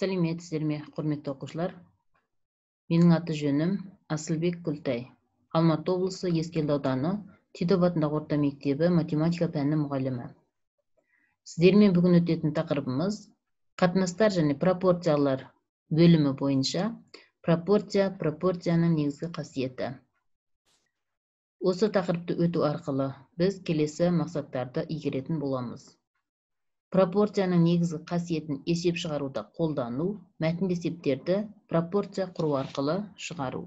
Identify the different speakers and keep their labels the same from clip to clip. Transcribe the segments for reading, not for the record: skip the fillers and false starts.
Speaker 1: Сәлеметсіздер ме, құрметті оқушылар? Менің аты жөнім Асылбек Күлтай. Алматы облысы Ескелді ауданы Титов атындағы орта мектебі математика пәні мұғалімі. Сіздермен бүгін өтетін тақырыбымыз қатынастар және пропорциялар бөлімі бойынша пропорцияның негізгі қасиеті. Осы тақырыпты өту арқылы біз келесі мақсаттарды игеретін боламыз. Пропорцияның негізгі қасиетін есеп шығаруда қолдану, мәтінді есептерді пропорция құру арқылы шығару.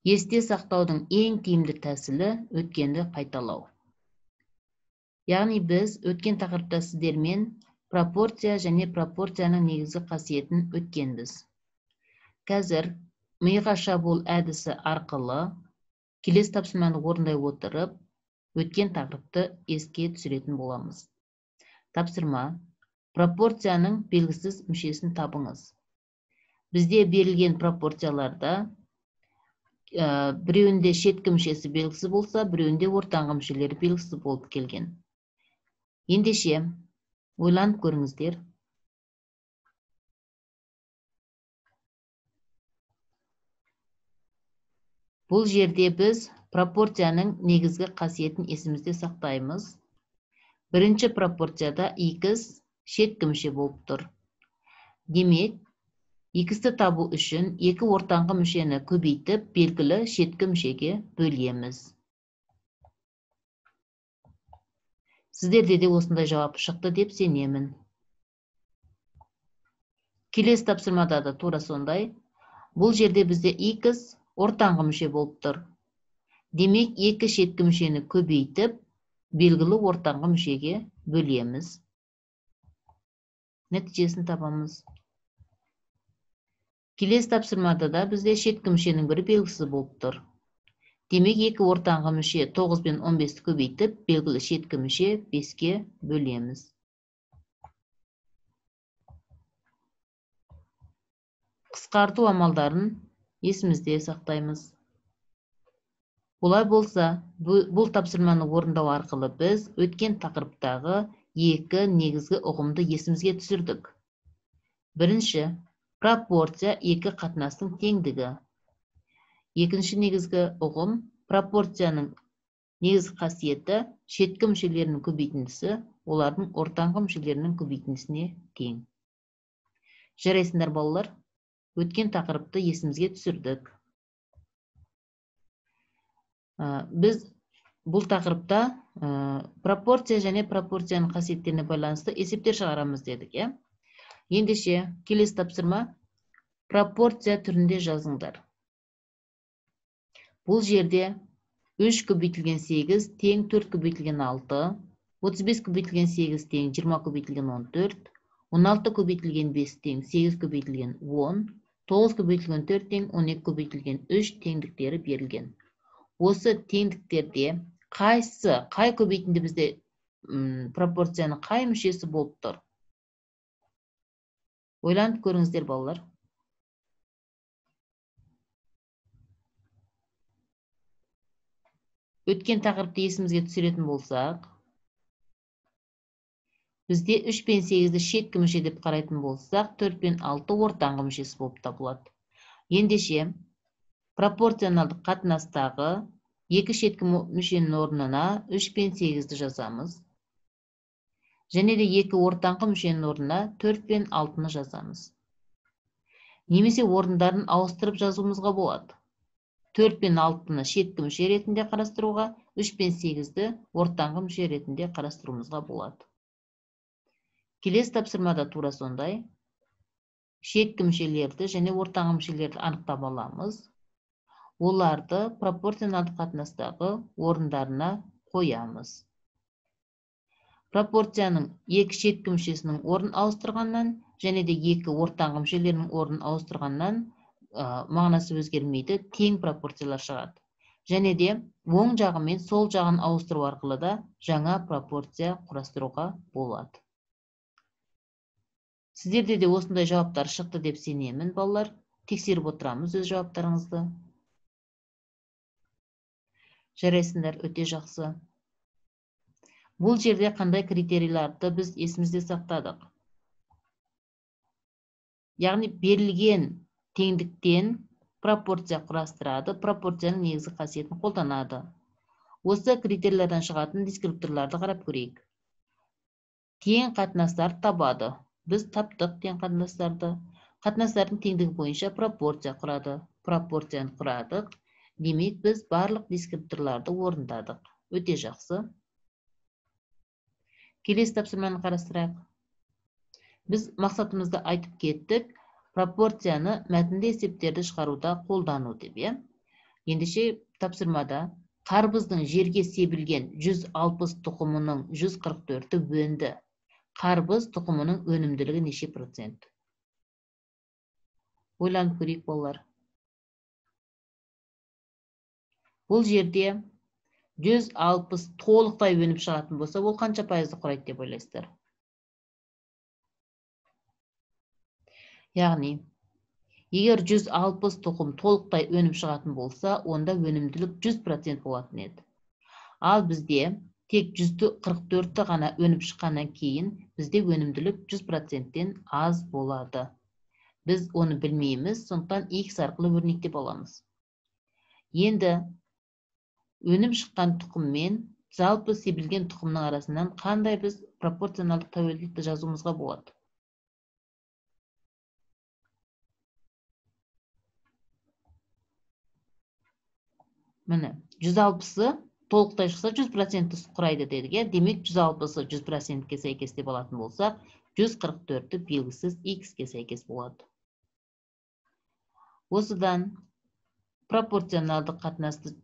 Speaker 1: Есте сақтаудың ең тиімді тәсілі өткенді қайталау. Яғни біз өткен тақырыпта сіздермен пропорция және пропорцияның негізгі қасиетін өткенбіз. Қазір миға шабуыл әдісі арқылы келесі тапсырманы орындай отырып өткен тақырыпты еске түсіретін боламыз. Тапсырма: пропорцияның белгісіз мүшесін табыңыз. Бізде берілген пропорцияларда біреуінде шеткі мүшесі белгісіз болса, біреуінде ортаңғы мүшелері белгісіз болып келген. Ендеше ойланып көріңіздер. Бұл жерде біз пропорцияның негізгі қасиетін есімізде сақтаймыз. Бірінші пропорцияда x шеткі мүше болып тұр. Демек, x-ті табу үшін екі ортаңғы мүшені көбейтіп, белгілі шеткі мүшеге бөлеміз. Сіздерде де осындай жауап шықты деп сенемін. Келесі тапсырмада да тура сондай. Бұл жерде бізде x ортаңғы мүше болып тұр. Демек, екі шеткі мүшені көбейтіп, белгілі ортаңғы мүшеге бөлеміз. Нәтижесін табамыз. Келесі тапсырмада да бізде шеткі мүшенің бірі белгісіз болып тұр. Демек, екі ортаңғы мүше 9 пен 15-ті көбейтіп, белгілі шеткі мүше 5-ке бөлеміз. Қысқарту амалдарын есімізде сақтаймыз. Олай болса, бұл тапсырманы орындау арқылы біз өткен тақырыптағы екі негізгі ұғымды есімізге түсірдік. Бірінші, пропорция екі қатынастың теңдігі. Екінші негізгі ұғым, пропорцияның негізгі қасиеті шеткі мүшелерінің көбейтіндісі олардың ортаңғы мүшелерінің көбейтіндісіне тең. Жарайсыңдар балалар, өткен тақырыпты есімізге түсірдік. Біз бұл тақырыпта пропорция және пропорцияның қасиеттеріне байланысты есептер шығарамыз дедік. Ендеше келесі тапсырма пропорция түрінде жазыңдар. Бұл жерде 3 көбейтілген 8 тең 4 көбейтілген 6, 35 көбейтілген 8 тең 20 көбейтілген 14, 16 көбейтілген 5 тең 8 көбейтілген 10, 9 көбейтілген 4 тең 12 көбейтілген 3 теңдіктері берілген. Осы теңдіктерде қай көбейтінді бізде пропорцияның қай мүшесі болып тұр? Ойланып көріңіздер балалар. Өткен тақырыпты есімізге түсіретін болсақ, бізде 3 пен 8-ді шеткі мүше деп қарайтын болсақ, 4 пен 6 ортаңғы мүшесі болып табылады. Ендеше, пропорционалдық қатынастағы екі шеткі мүшенің орнына 3 пен 8-ді жазамыз. Және де екі ортаңғы мүшенің орнына 4 пен 6-ны жазамыз. Немесе орындарын ауыстырып жазуымызға болады. 4 пен 6-ны шеткі мүше ретінде қарастыруға, 3 пен 8-ді ортаңғы мүше ретінде қарастыруымызға болады. Келесі тапсырмада тура сондай. Шеткі мүшелерді және ортаңғы мүшелерді анықтап аламыз. Оларды пропорционалдық қатынастағы орындарына қоямыз. Пропорцияның екі шеткі мүшесінің орын ауыстырғаннан және де екі ортаңғы мүшелерінің орын ауыстырғаннан мағынасы өзгермейді, тең пропорциялар шығады. Және де оң жағы мен сол жағын ауыстыру арқылы да жаңа пропорция құрастыруға болады. Сіздерде де осындай жауаптар шықты деп сенемін, балалар. Тексеріп отырамыз өз жауаптарыңызды. Жарайсыңдар, өте жақсы. Бұл жерде қандай критерийларды біз есімізде сақтадық? яғни берілген теңдіктен пропорция құрастырады, пропорцияның негізгі қасиетін қолданады. Осы критерийлерден шығатын дескрипторларды қарап көрейік. Тең қатынастар табады. Біз таптық тең қатынастарды. Қатынастардың теңдігі бойынша пропорция құрады. Пропорцияны құрадық. Демек, біз барлық дескрипторларды орындадық. Өте жақсы. Келесі тапсырманы қарастырайық. Біз мақсатымызды айтып кеттік. Пропорцияны мәтінді есептерді шығаруда қолдану деп. Ендеше тапсырмада қарбыздың жерге себілген 160 тұқымының 144-і өнді. Қарбыз тұқымының өнімділігі неше процент? Ойланып көрейік болар. Бұл жерде 160 толықтай өніп шығатын болса, ол қанша пайызды құрайды деп ойлайсыздар? Яғни, егер 160 тұқым толықтай өніп шығатын болса, онда өнімділік 100% болатын еді. Ал бізде тек 144-ті ғана өніп шыққаннан кейін, бізде өнімділік 100%-тен аз болады. Біз оны білмейміз, сондықтан X арқылы өрнектеп аламыз. Енді өніп шыққан тұқым мен жалпы себілген тұқымның арасынан қандай біз пропорционалдық тәуелділікті жазуымызға болады? Міне, 160-ы толықтай шықса 100% құрайды дедік. Демек, 160-ы 100%-ке сәйкес деп алатын болсақ, 144-ті белгісіз X-ке сәйкес болады. Осыдан пропорционалдық қатынасты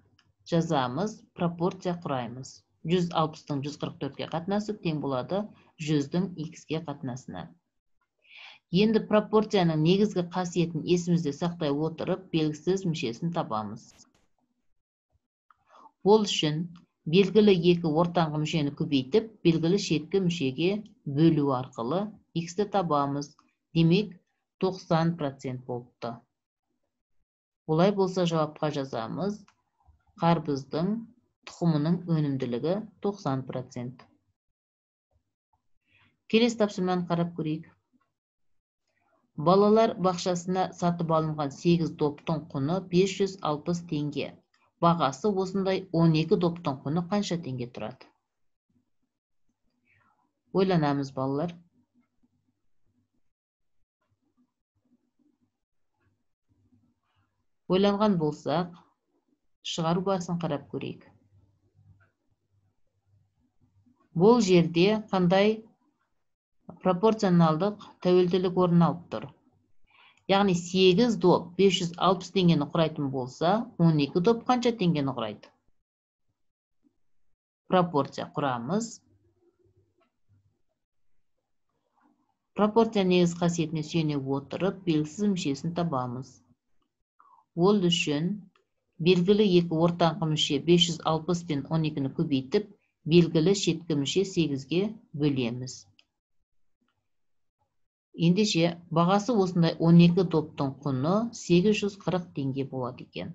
Speaker 1: жазамыз, пропорция құраймыз. 160-тың 144-ке қатынасы тең болады 100-дің X-ке қатынасына. Енді пропорцияның негізгі қасиетін есімізде сақтай отырып, белгісіз мүшесін табамыз. Ол үшін белгілі екі ортаңғы мүшені көбейтіп, белгілі шеткі мүшеге бөлу арқылы X-ті табамыз. Демек, 90% болыпты. Олай болса жауапқа жазамыз. Қарбыздың тұқымының өнімділігі 90%. Келесі тапсырманы қарап көрейік. Балалар бақшасына сатып алынған 8 доптың құны 560 теңге. Бағасы осындай 12 доптың құны қанша теңге тұрады? Ойланамыз, балалар. Ойланған болсақ, шығару барысын қарап көрейік. Бұл жерде қандай пропорционалдық тәуелділік орын алып тұр? Яғни 8 доп 560 теңгені құрайтын болса, 12 доп қанша теңгені құрайды? Пропорция құрамыз. Пропорция негіз қасиетіне сүйене отырып, белгісіз мүшесін табамыз. Ол үшін белгілі екі ортаңғы мүше 560 пен 12-ні көбейтіп, белгілі шеткі мүше 8-ге бөлеміз. Ендеше, бағасы осындай 12 доптың құны 840 теңге болады екен.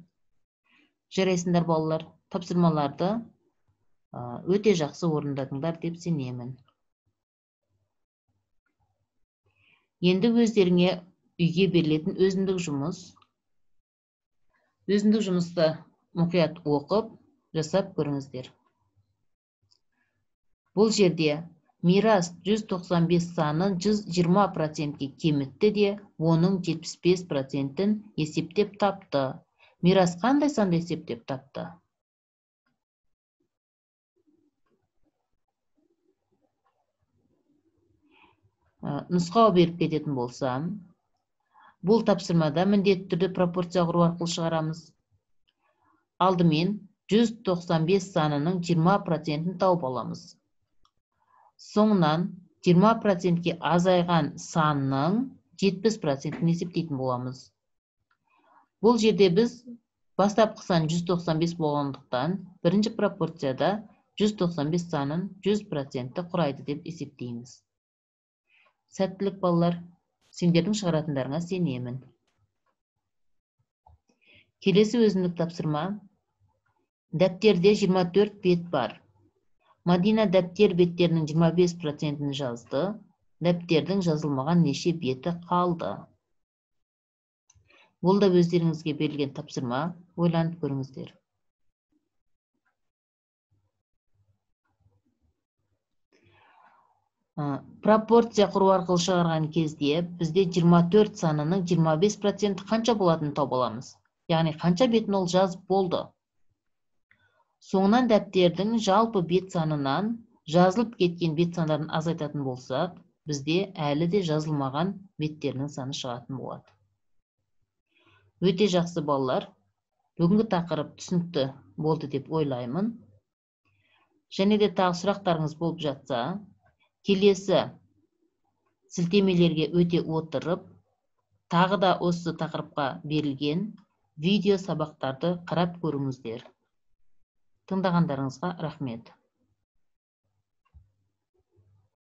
Speaker 1: Жарайсыңдар, балалар, тапсырмаларды өте жақсы орындадыңдар деп сенемін. Енді өздеріңе үйге берілетін өзіндік жұмыс. Өзіндік жұмысты мұқият оқып, жасап көріңіздер. Бұл жерде мирас 195 санын 120%-ке кемітті де, оның 75%-ін есептеп тапты. Мирас қандай санды есептеп тапты? Нұсқау беріп кететін болсам, бұл тапсырмада міндетті түрде пропорция құру арқылы шығарамыз. Алдымен 195 санының 20%-ін тауып аламыз. Соңынан 20%-ке азайған санның 70%-ін есептейтін боламыз. Бұл жерде біз бастапқы сан 195 болғандықтан, бірінші пропорцияда 195 санын 100% құрайды деп есептейміз. Сәттілік, балалар, сендердің шығаратындарыңа сенемін. Келесі өзіндік тапсырма. Дәптерде 24 бет бар. Мадина дәптер беттерінің 25%-ін жазды. Дәптердің жазылмаған неше беті қалды? Бұл да өздеріңізге берілген тапсырма, ойланып көріңіздер. Пропорция құру арқылы шығарған кезде бізде 24 санының 25% қанша болатынын тауып аламыз. Яғни қанша бетін ол жазып болды. Соңынан дәптердің жалпы бет санынан жазылып кеткен бет сандарын азайтатын болсақ, бізде әлі де жазылмаған беттерінің саны шығатын болады. Өте жақсы балалар, бүгінгі тақырып түсінікті болды деп ойлаймын. Және де тағы сұрақтарыңыз болып жатса, келесі сілтемелерге өте отырып, тағы да осы тақырыпқа берілген видео сабақтарды қарап көріңіздер. Тыңдағандарыңызға рахмет.